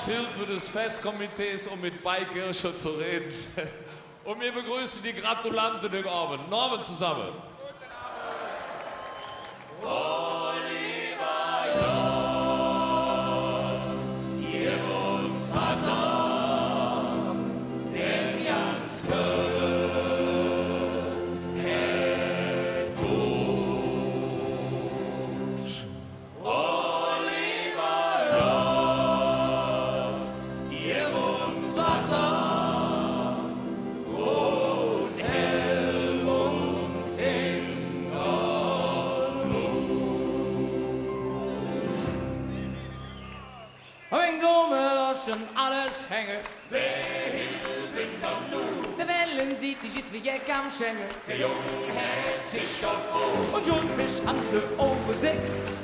Ortshilfe des Festkomitees, um mit Beikircher zu reden. Und wir begrüßen die Gratulanten den Abend. Norman zusammen. Alles hängen. Der Wellen sieht dich, ist wie Jack am Schänge. Der Junge hält sich auf Brot und Jungfisch handelt over Deck.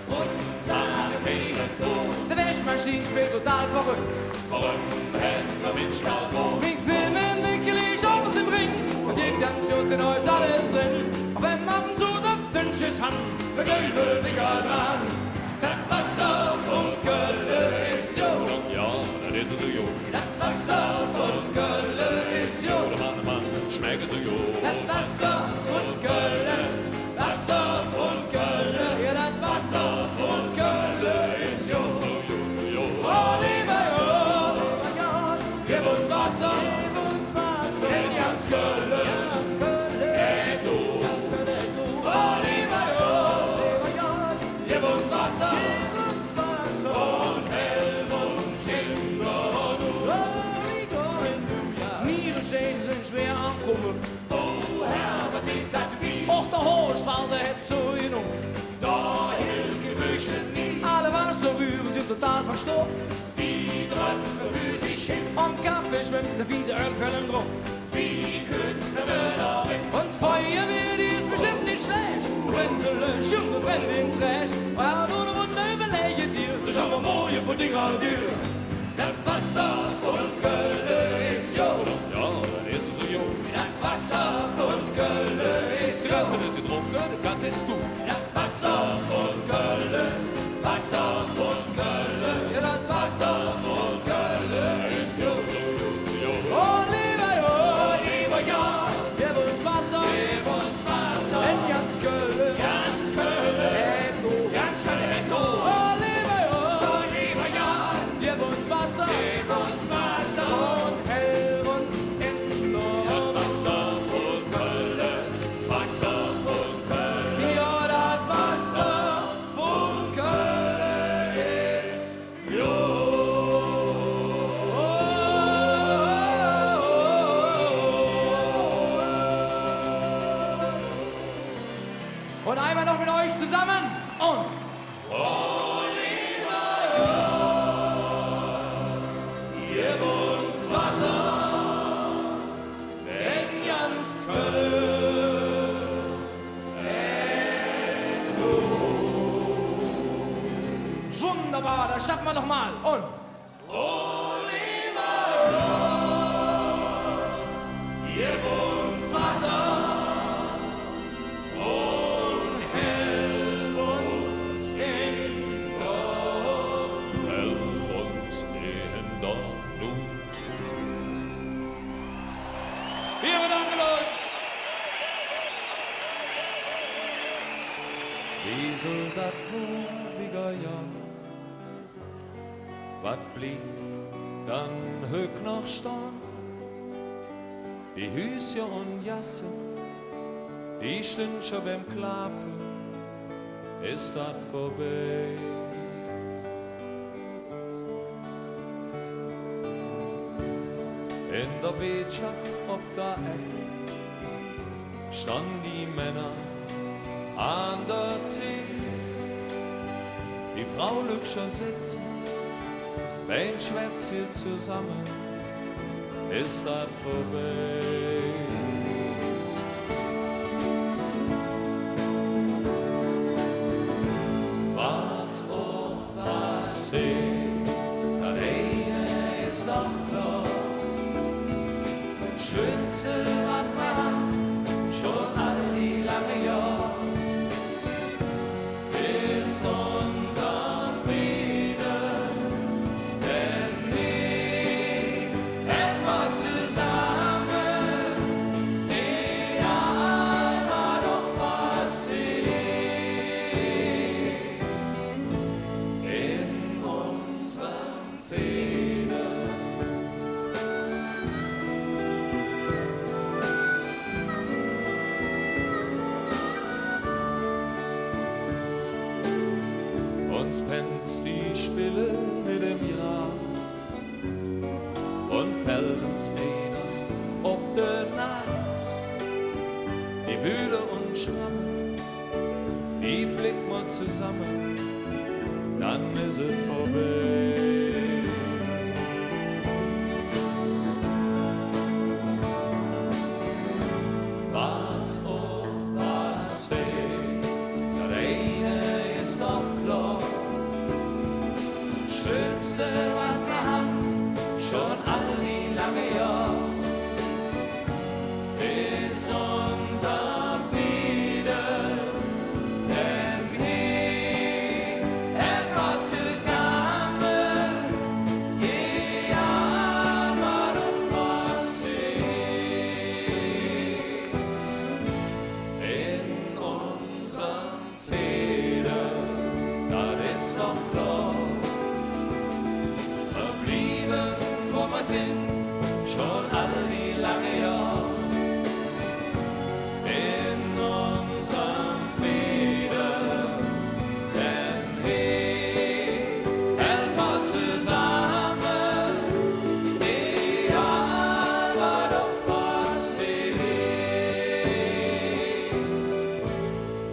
Und seine Fähigkeit tot. Der Wäschmaschine spielt total verrückt. Warum Händler mit Stahlboot? Wegen Filmen wickel ich auf uns im Ring. Und die Tanzschutz in euch alles drin. Und wenn man so das Dünnsches hat, der Gelbe wickelt an. Das Wasser von Köln ist Jod. Ja, das ist so Jod. Das Wasser von Köln ist Jod. Oder Mann, schmeckt so Jod. Das Wasser von Köln, Wasser von Köln. Ja, das Wasser von Köln ist Jod. Oh, lieber Jod, gib uns Wasser, in ganz Köln. Oh, lieber Jod, gib uns Wasser. Schwer ankommen. Oh Herr, was ist das wie? Och, der Hochschwalde hat so enorm. Da hilft die Büsche nie. Alle Wasserrühren sind total verstopft. Die drücken für sich hin. Am Kaffee schwimmt der fiese Ölfällen drum. Wie könnten wir da weg? Und Feuerwehr, die ist bestimmt nicht schlecht. Wenn sie löscht und brennt ins Recht. Ja, nur eine Runde überlegt dir. So schauen wir morgen von Ding an dir. Das Wasser von Köln ist Jod. Ja, das ist so Jod. Das Wasser von Köln ist Die Jod. ganze ist getrunken, das ganze ist du. Das Wasser von Köln, Wasser von Köln. Ja, das Wasser von Köln ist Jod. Oh, lieber Jod, gib uns Wasser, in ganz Köln. Ganz Köln, ganz Köln, Oh, lieber Jod, gib uns Wasser, und hell uns in Nord. Wasser von Köln, Wasser von Köln. Ja, das Wasser von Köln ist Jod. Und einmal noch mit euch zusammen und Gib uns Wasser, in ganz Köln. Wunderbar, das schaffen wir noch mal. Und gib uns Wasser und helf uns in Help uns in der Not. Vielen Dank, Leute. Wie soll das ruhiger Jahr? Was blieb dann höch noch stehen? Die Hüsje und Jasse, die stehen schon beim Klaffen, ist das vorbei. In der Wirtschaft auf der Ecke standen die Männer an der Tee. Die Frau Lückscher sitzen beim Schwätzchen zusammen, ist das vorbei. Was auch passiert, das eine ist doch klar. Schönste, was man schon all die lange Jahre ist unser Frieden, denn wir Sonst pennt's die Spille mit dem Gras und fällt's einer ob der Nas. Die Bühle und Schrammen, die flickt man zusammen, dann ist es vorbei. Was auch was fehlt, der eine ist doch klar. Schönste, was wir haben, schon all die lange Jahre, ist unser Friede. Denn hier hält man zusammen, ja, mal doch was sehen. In unserem Friede, das ist doch klar. Wir blieben, wo wir sind, schon all die lange Jahre. In unserem Frieden, denn hier hält man zusammen, egal was doch passiert.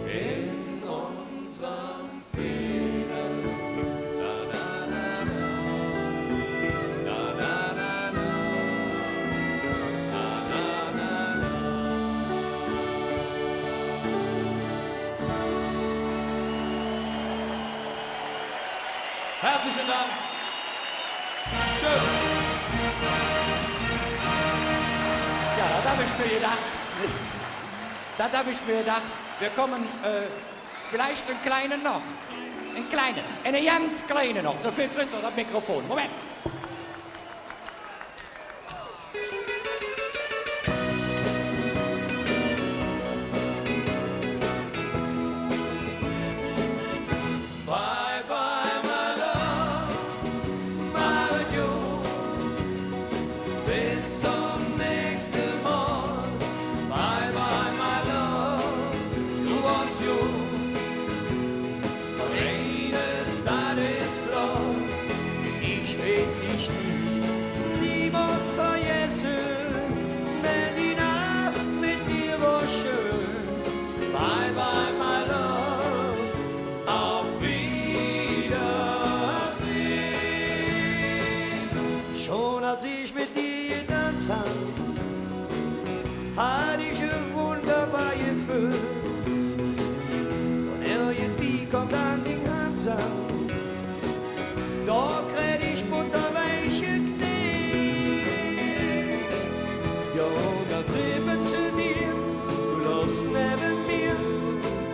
In unserem Frieden, na na na na, na na na na, na na na na. Herzlichen Dank. Schön. Ja, das habe ich mir gedacht. Wir kommen vielleicht einen kleinen noch. Einen kleinen. Einen ganz kleinen noch. Dafür kriegst du das Mikrofon. Moment. Bye bye my love, my adieu. Bis zum nächsten Mal. Bye bye my love, du warst jung. Und eines, das ist klar, ich will dich niemals vergessen, denn die Nacht mit dir war schön. Bye bye my love, auf Wiedersehen. Schon als ich mit dir getanzt hab, hatte ich ein wunderbares Gefühl. Und irgendwie kommt dann die Hand an, da krieg ich butterweiche Knie. Ja, und dann sind wir zu dir, du lachst neben mir,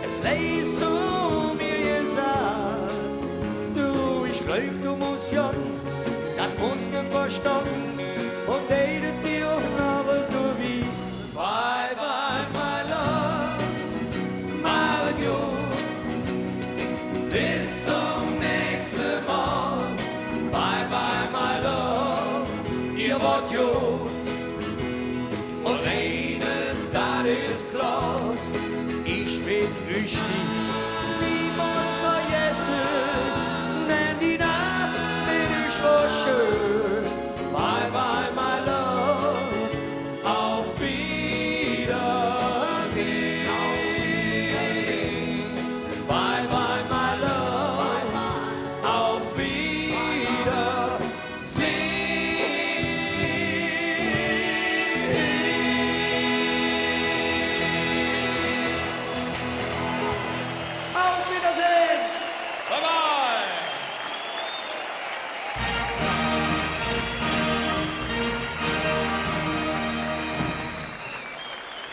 es leist zu mir gesagt, du, ich greif, du musst ja, das musst du verstanden, und datet dir auch noch so wie. Bye bye my love, my adieu. Bis zum nächsten Mal. Bye bye my love, ihr wart gut. Und eines, das ist klar, Ich will euch lieb.